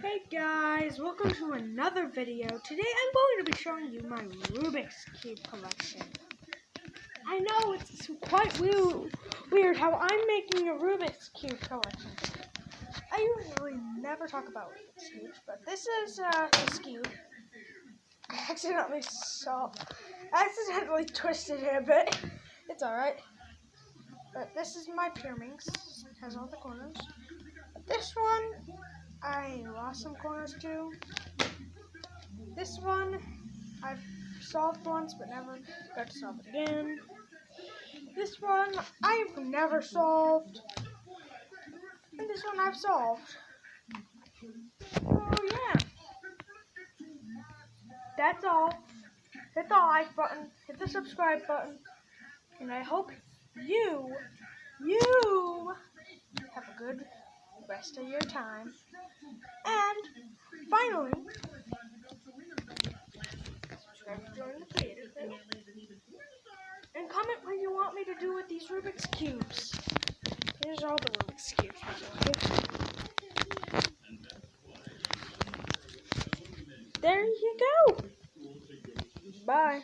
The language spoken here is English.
Hey guys, welcome to another video. Today I'm going to be showing you my Rubik's Cube collection. I know it's quite weird how I'm making a Rubik's Cube collection. I usually never talk about Rubik's Cubes, but this is this cube. I accidentally twisted it a bit. It's alright. But this is my Pyraminx. It has all the corners. But this one, I lost some corners too. This one, I've solved once, but never got to solve it again. This one, I've never solved. And this one, I've solved. Oh yeah. That's all. Hit the like button, hit the subscribe button, and I hope you have a good rest of your time. And finally, subscribe to join the creative group. And comment what you want me to do with these Rubik's Cubes. Here's all the Rubik's Cubes. There you go. Bye.